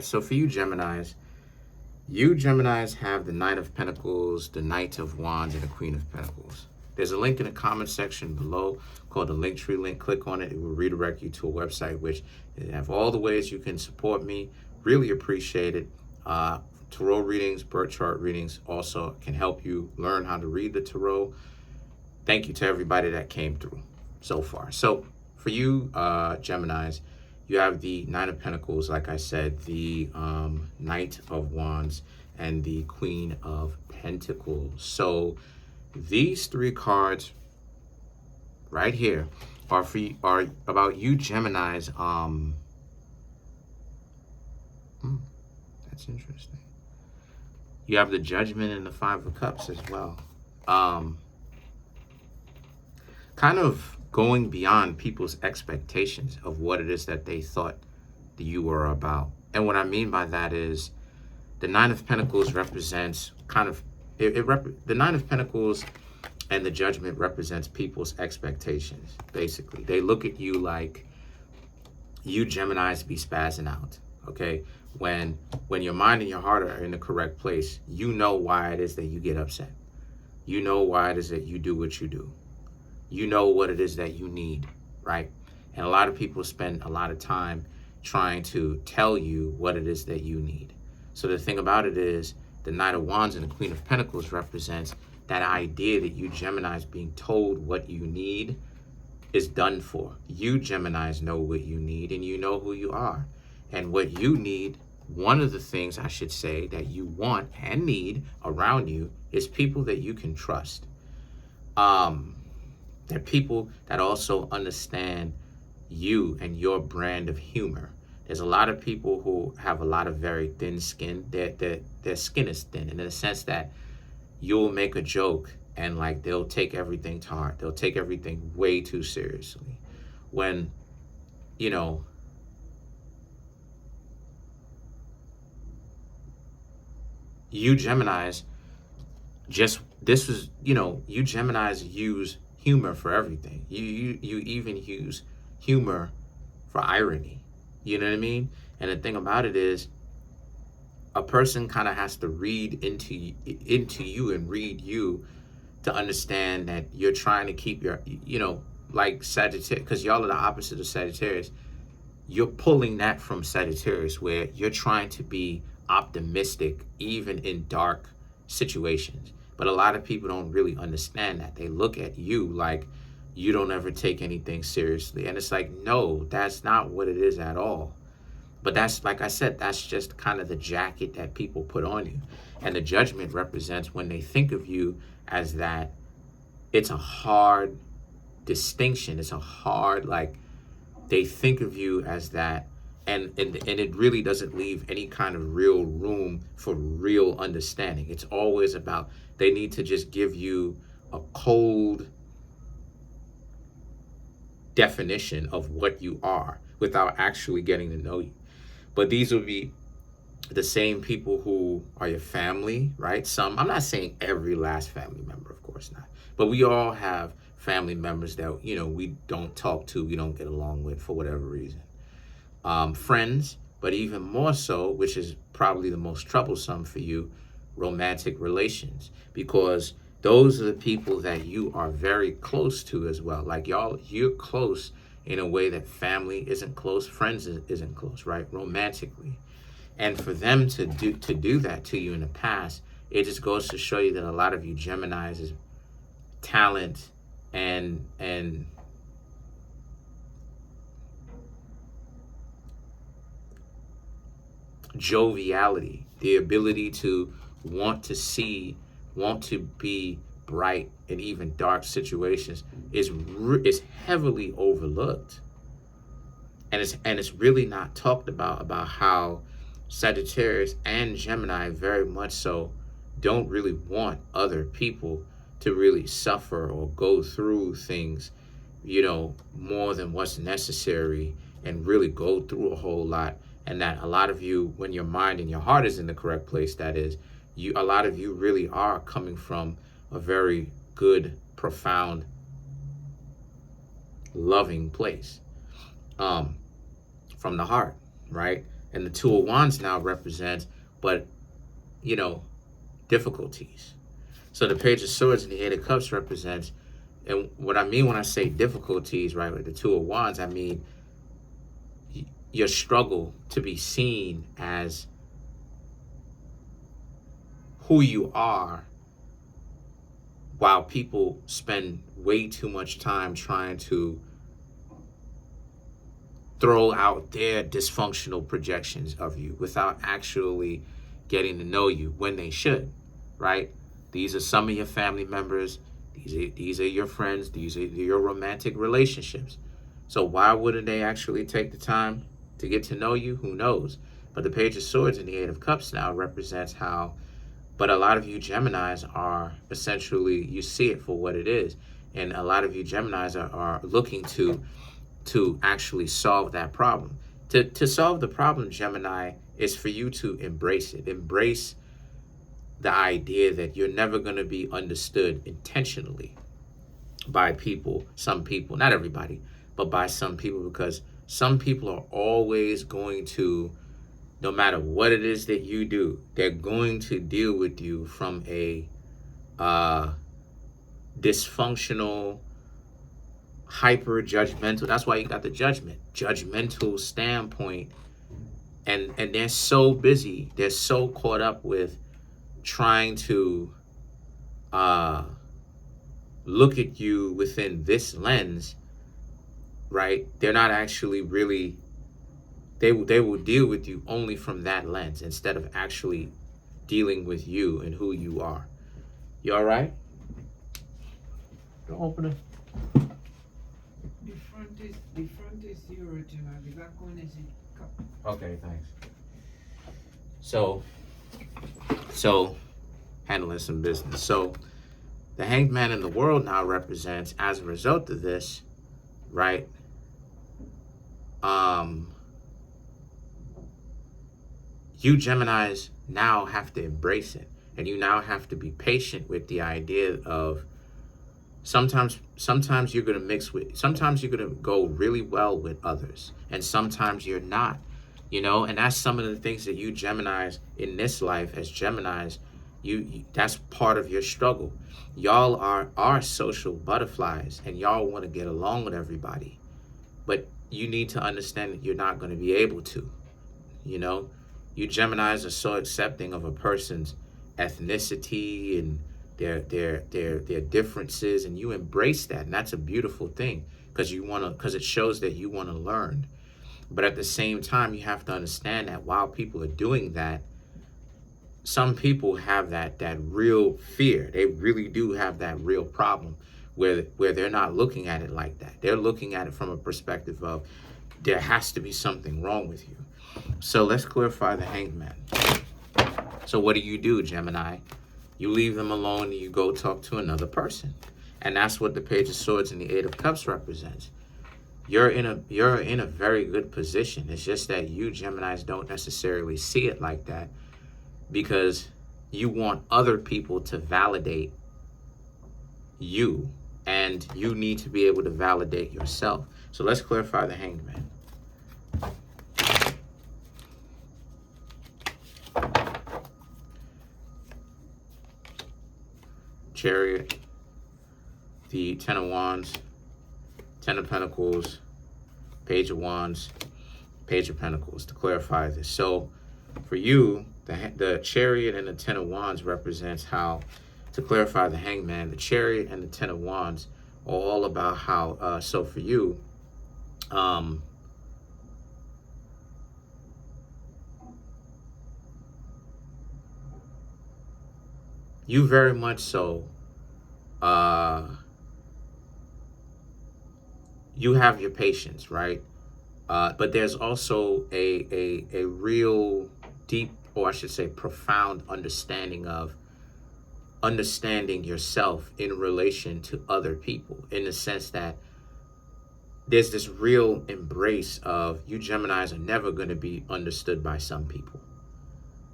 So for you Geminis have the Knight of Pentacles, the Knight of Wands, and the Queen of Pentacles. There's a link in the comment section below called the Linktree link. Click on it. It will redirect you to a website which have all the ways you can support me. Really appreciate it. Tarot readings, birth chart readings also can help you learn how to read the tarot. Thank you to everybody that came through so far. So for you Geminis, you have the Nine of Pentacles, like I said, the Knight of Wands, and the Queen of Pentacles. So these three cards right here are about you Geminis. That's interesting. You have the Judgment and the Five of Cups as well. Kind of going beyond people's expectations of what it is that they thought that you were about. And what I mean by that is the Nine of Pentacles represents kind of, the Nine of Pentacles and the Judgment represents people's expectations, basically. They look at you like you Geminis be spazzing out, okay? When your mind and your heart are in the correct place, you know why it is that you get upset. You know why it is that you do what you do. You know what it is that you need, right? And a lot of people spend a lot of time trying to tell you what it is that you need. So the thing about it is the Knight of Wands and the Queen of Pentacles represents that idea that you Geminis being told what you need is done for. You Geminis know what you need and you know who you are. And what you need, one of the things I should say that you want and need around you is people that you can trust. They're people that also understand you and your brand of humor. There's a lot of people who have a lot of very thin skin. Their skin is thin in the sense that you'll make a joke and like they'll take everything to heart. They'll take everything way too seriously. When, you know, you Geminis you Geminis use humor for everything. You even use humor for irony. You know what I mean? And the thing about it is, a person kind of has to read into you and read you to understand that you're trying to keep your, like Sagittarius, because y'all are the opposite of Sagittarius. You're pulling that from Sagittarius, where you're trying to be optimistic even in dark situations. But a lot of people don't really understand that. They look at you like you don't ever take anything seriously. And it's like, no, that's not what it is at all. But that's, like I said, that's just kind of the jacket that people put on you. And the Judgment represents when they think of you as that. It's a hard distinction. It's a hard, like, they think of you as that. And it really doesn't leave any kind of real room for real understanding. It's always about, they need to just give you a cold definition of what you are without actually getting to know you. But these will be the same people who are your family, right? I'm not saying every last family member, of course not. But we all have family members that, we don't talk to, we don't get along with for whatever reason. Friends, but even more so, which is probably the most troublesome for you, romantic relations, because those are the people that you are very close to as well. Like you're close in a way that family isn't close, friends isn't close, right? Romantically. And for them to do that to you in the past, it just goes to show you that a lot of you Geminis is talent and joviality, the ability to want to be bright in even dark situations is heavily overlooked, and it's really not talked about how Sagittarius and Gemini very much so don't really want other people to really suffer or go through things, more than what's necessary, and really go through a whole lot. And that a lot of you, when your mind and your heart is in the correct place, that is, a lot of you really are coming from a very good, profound, loving place, from the heart, right? And the Two of Wands now represents, but, you know, difficulties. So the Page of Swords and the Eight of Cups represents, and what I mean when I say difficulties, right, with the Two of Wands, I mean your struggle to be seen as who you are, while people spend way too much time trying to throw out their dysfunctional projections of you without actually getting to know you when they should, right? These are some of your family members. These are your friends. These are your romantic relationships. So why wouldn't they actually take the time to get to know you? Who knows? But the Page of Swords and the Eight of Cups now represents how, but a lot of you Geminis are essentially, you see it for what it is. And a lot of you Geminis are looking to actually solve that problem. To solve the problem, Gemini, is for you to embrace it. Embrace the idea that you're never going to be understood intentionally by people, some people, not everybody, but by some people, because some people are always going to, no matter what it is that you do, they're going to deal with you from a dysfunctional, hyper judgmental, that's why you got the judgmental standpoint, and they're so busy, they're so caught up with trying to look at you within this lens, right? They're not actually really, they will deal with you only from that lens instead of actually dealing with you and who you are. You all right? Don't open it. The front is the original, the back one is the cup. Okay, thanks. So handling some business. So the Hanged Man in the world now represents, as a result of this, right? You Geminis now have to embrace it, and you now have to be patient with the idea of sometimes you're going to mix with, sometimes you're going to go really well with others, and sometimes you're not, you know. And that's some of the things that you Geminis in this life as Geminis, you that's part of your struggle. Y'all are social butterflies, and y'all want to get along with everybody, but you need to understand that you're not going to be able to, you know. You Geminis are so accepting of a person's ethnicity and their differences, and you embrace that, and that's a beautiful thing, because it shows that you want to learn. But at the same time, you have to understand that while people are doing that, some people have that real fear. They really do have that real problem where they're not looking at it like that. They're looking at it from a perspective of there has to be something wrong with you. So let's clarify the Hanged Man. So what do, Gemini? You leave them alone and you go talk to another person. And that's what the Page of Swords and the Eight of Cups represents. You're in a very good position. It's just that you Geminis don't necessarily see it like that, because you want other people to validate you, and you need to be able to validate yourself. So let's clarify the Hanged Man. Chariot, the Ten of Wands, Ten of Pentacles, Page of Wands, Page of Pentacles, to clarify this. So for you, the Chariot and the Ten of Wands represents how, to clarify the Hanged Man, the Chariot and the Ten of Wands are all about how, so for you, you very much so, you have your patience, right? But there's also a real deep, or I should say profound understanding of understanding yourself in relation to other people, in the sense that there's this real embrace of you Geminis are never going to be understood by some people.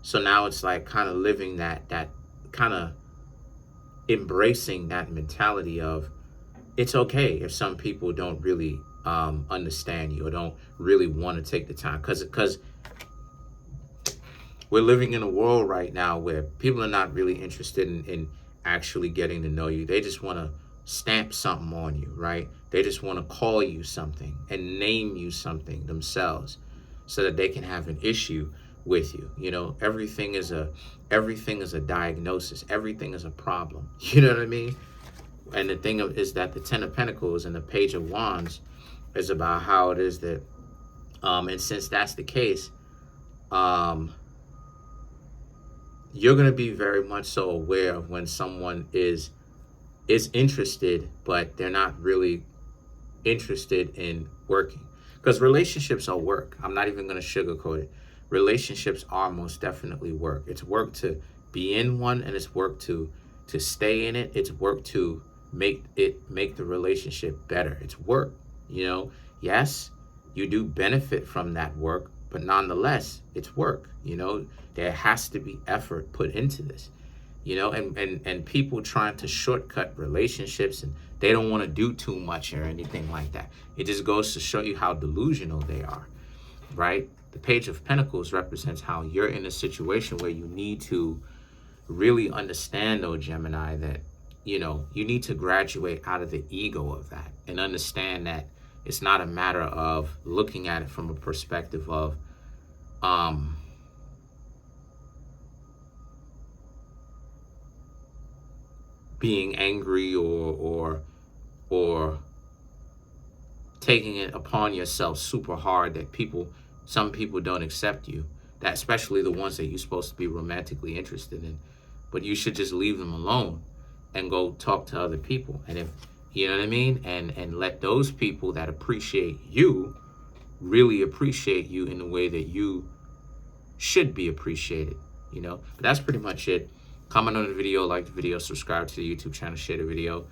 So now it's like kind of living that kind of embracing that mentality of it's okay if some people don't really understand you or don't really want to take the time, because we're living in a world right now where people are not really interested in actually getting to know you. They just want to stamp something on you, right? They just want to call you something and name you something themselves so that they can have an issue with you. You know, everything is a diagnosis. Everything is a problem. You know what I mean? And the thing is that the Ten of Pentacles and the Page of Wands is about how it is that, and since that's the case, you're going to be very much so aware of when someone is interested, but they're not really interested in working. Because relationships are work. I'm not even going to sugarcoat it. Relationships are most definitely work. It's work to be in one, and it's work to stay in it. It's work to make the relationship better. It's work, you know. Yes, you do benefit from that work, but nonetheless, it's work, you know. There has to be effort put into this, you know, and people trying to shortcut relationships, and they don't want to do too much or anything like that. It just goes to show you how delusional they are, right? The Page of Pentacles represents how you're in a situation where you need to really understand, though, Gemini, that, you know, you need to graduate out of the ego of that and understand that it's not a matter of looking at it from a perspective of being angry or taking it upon yourself super hard that some people don't accept you, that especially the ones that you're supposed to be romantically interested in. But you should just leave them alone and go talk to other people. And if, you know what I mean, and let those people that appreciate you really appreciate you in the way that you should be appreciated, you know. But that's pretty much it. Comment on the video, like the video, subscribe to the YouTube channel, share the video.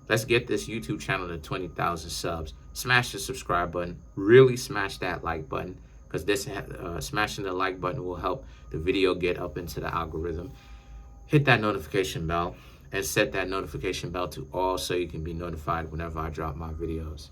Let's get this YouTube channel to 20,000 subs. Smash the subscribe button. Really smash that like button, because this smashing the like button will help the video get up into the algorithm. Hit that notification bell and set that notification bell to all so you can be notified whenever I drop my videos.